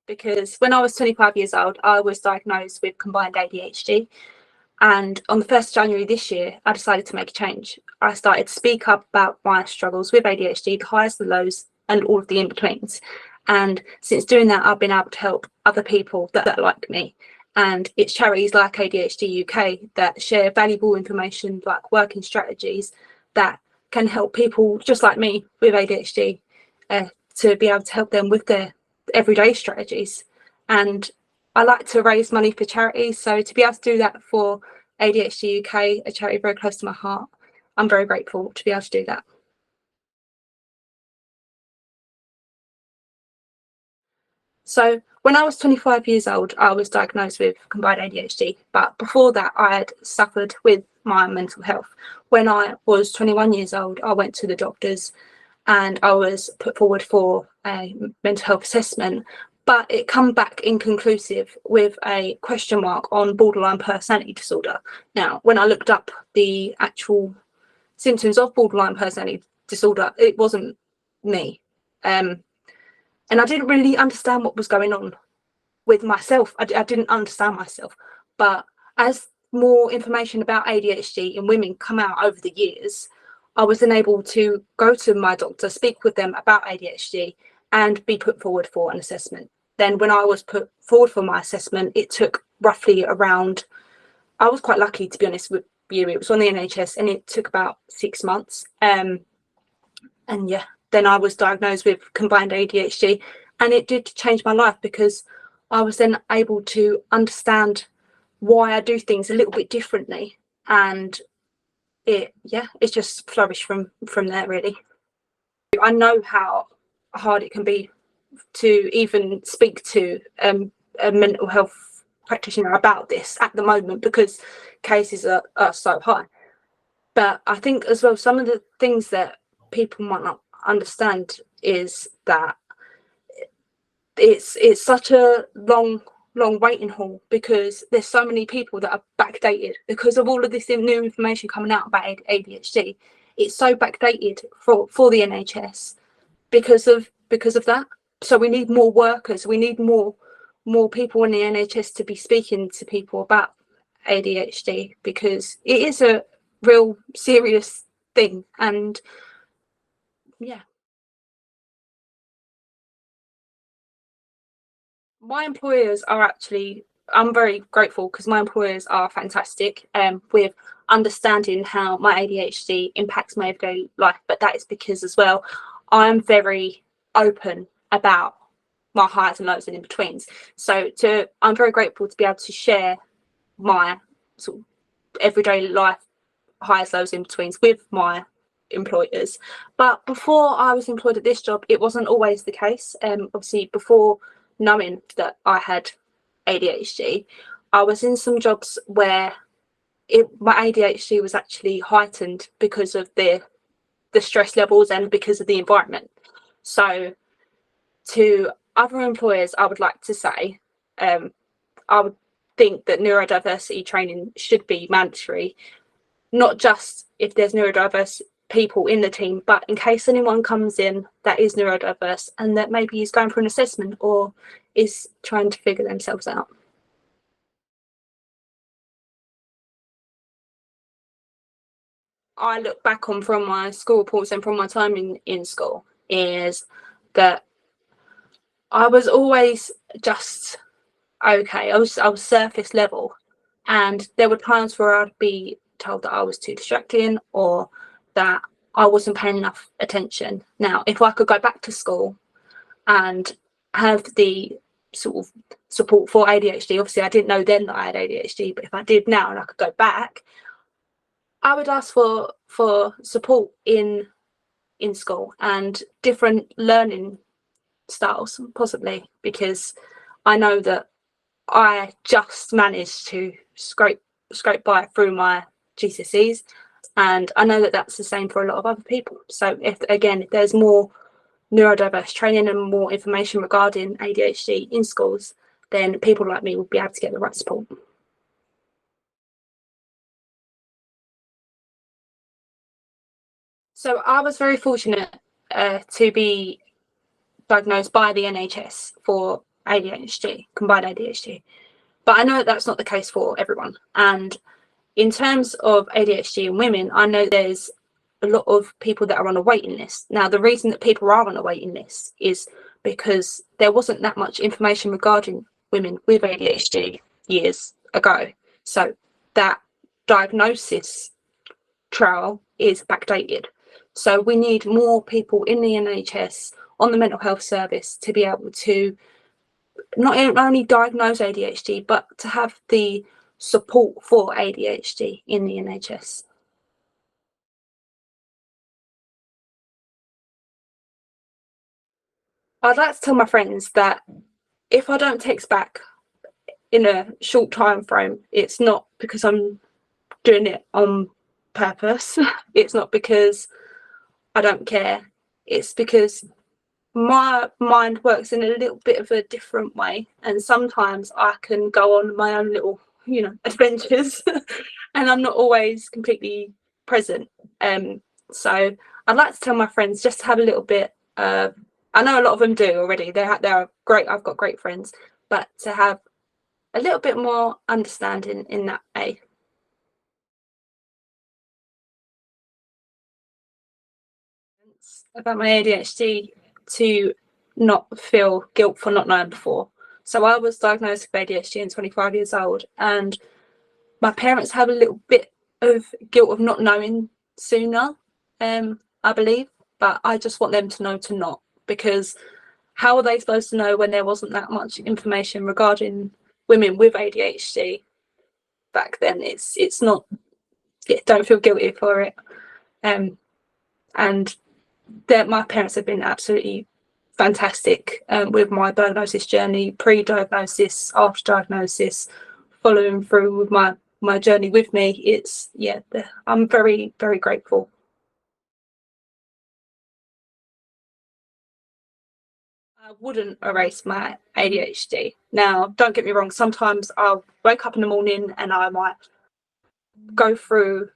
because when I was 25 years old, I was diagnosed with combined ADHD. And on the 1st of January this year, I decided to make a change. I started to speak up about my struggles with ADHD, the highs, the lows, and all of the in-betweens. And since doing that, I've been able to help other people that are like me. And it's charities like ADHD UK that share valuable information like working strategies that can help people just like me with ADHD to be able to help them with their everyday strategies. And I like to raise money for charities, so to be able to do that for ADHD UK, a charity very close to my heart, I'm very grateful to be able to do that. So when I was 25 years old, I was diagnosed with combined ADHD, but before that I had suffered with my mental health. When I was 21 years old, I went to the doctors and I was put forward for a mental health assessment, but it come back inconclusive with a question mark on borderline personality disorder. Now, when I looked up the actual symptoms of borderline personality disorder, it wasn't me. And I didn't really understand what was going on with myself. I didn't understand myself. But as more information about ADHD in women come out over the years, I was then able to go to my doctor, speak with them about ADHD, and be put forward for an assessment. Then when I was put forward for my assessment, it took roughly around, I was quite lucky to be honest with you, it was on the NHS and it took about 6 months. And yeah, then I was diagnosed with combined ADHD, and it did change my life because I was then able to understand why I do things a little bit differently, and it's just flourished from there really. I know how hard it can be to even speak to a mental health practitioner about this at the moment because cases are so high. But I think as well, some of the things that people might not understand is that it's such a long waiting hall because there's so many people that are backdated because of all of this new information coming out about ADHD. It's so backdated for the NHS because of that. So we need more workers, we need more people in the NHS to be speaking to people about ADHD because it is a real serious thing. And yeah, my employers are actually, I'm very grateful because my employers are fantastic with understanding how my ADHD impacts my everyday life. But that is because as well, I'm very open about my highs and lows and in betweens. So I'm very grateful to be able to share my sort of everyday life highs, lows, in betweens with my employers. But before I was employed at this job, it wasn't always the case. Obviously, before knowing that I had ADHD, I was in some jobs where my ADHD was actually heightened because of the stress levels and because of the environment. So to other employers, I would like to say, I would think that neurodiversity training should be mandatory, not just if there's neurodiverse people in the team, but in case anyone comes in that is neurodiverse and that maybe is going for an assessment or is trying to figure themselves out. I look back on from my school reports and from my time in school is that I was always just okay. I was surface level, and there were times where I'd be told that I was too distracting or that I wasn't paying enough attention. Now, if I could go back to school and have the sort of support for ADHD, obviously I didn't know then that I had ADHD, but if I did now and I could go back, I would ask for support in school and different learning styles, possibly, because I know that I just managed to scrape by through my GCSEs, and I know that that's the same for a lot of other people. So if there's more neurodiverse training and more information regarding ADHD in schools, then people like me will be able to get the right support. So I was very fortunate to be diagnosed by the NHS for ADHD, combined ADHD. But I know that's not the case for everyone. And in terms of ADHD in women, I know there's a lot of people that are on a waiting list. Now, the reason that people are on a waiting list is because there wasn't that much information regarding women with ADHD years ago. So that diagnosis trial is backdated. So we need more people in the NHS on the mental health service to be able to not only diagnose ADHD, but to have the support for ADHD in the NHS. I'd like to tell my friends that if I don't text back in a short time frame, it's not because I'm doing it on purpose. It's not because I don't care. It's because my mind works in a little bit of a different way, and sometimes I can go on my own little, adventures, and I'm not always completely present. So I'd like to tell my friends just to have a little bit. I know a lot of them do already. They're great. I've got great friends, but to have a little bit more understanding in that way. About my ADHD, to not feel guilt for not knowing before. So I was diagnosed with ADHD at 25 years old, and my parents have a little bit of guilt of not knowing sooner, I believe, but I just want them to know to not, because how are they supposed to know when there wasn't that much information regarding women with ADHD back then? It's not. Don't feel guilty for it. And that my parents have been absolutely fantastic with my diagnosis journey, pre-diagnosis, after diagnosis, following through with my journey with me. I'm very, very grateful. I wouldn't erase my ADHD. Now, don't get me wrong, sometimes I'll wake up in the morning and I might go through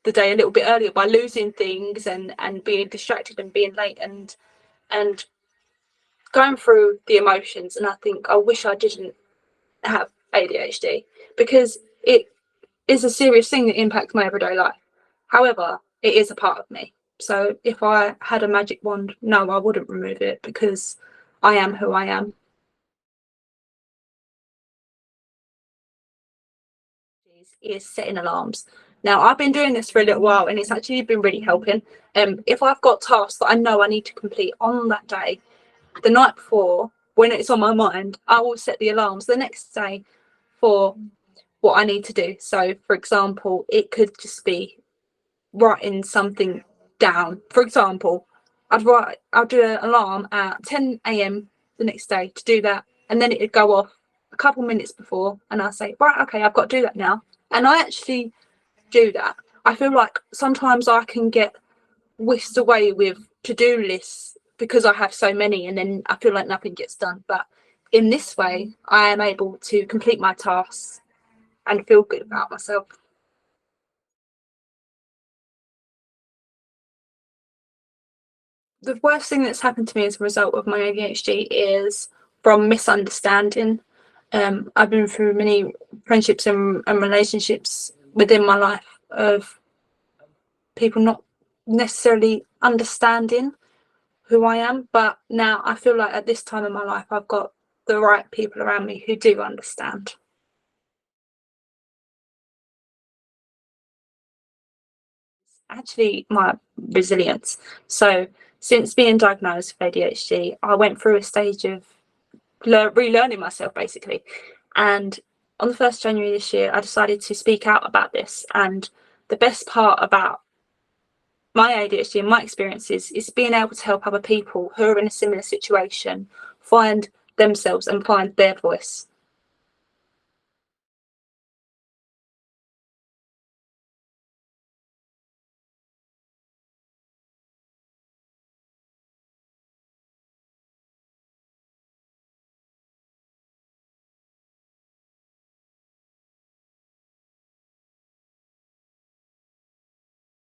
the day a little bit earlier by losing things and being distracted and being late and going through the emotions. And I think I wish I didn't have ADHD, because it is a serious thing that impacts my everyday life. However, it is a part of me. So if I had a magic wand, no, I wouldn't remove it, because I am who I am. Is setting alarms. Now, I've been doing this for a little while and it's actually been really helping. If I've got tasks that I know I need to complete on that day, the night before, when it's on my mind, I will set the alarms the next day for what I need to do. So, for example, it could just be writing something down. For example, I'll do an alarm at 10 a.m. the next day to do that, and then it'd go off a couple minutes before, and I say, right, okay, I've got to do that now. And I actually do that. I feel like sometimes I can get whisked away with to-do lists because I have so many, and then I feel like nothing gets done. But in this way, I am able to complete my tasks and feel good about myself. The worst thing that's happened to me as a result of my ADHD is from misunderstanding. I've been through many friendships and relationships within my life of people not necessarily understanding who I am. But now I feel like at this time in my life, I've got the right people around me who do understand. Actually, my resilience. So since being diagnosed with ADHD, I went through a stage of relearning myself, basically. And on the 1st January this year, I decided to speak out about this. And the best part about my ADHD and my experiences is being able to help other people who are in a similar situation find themselves and find their voice.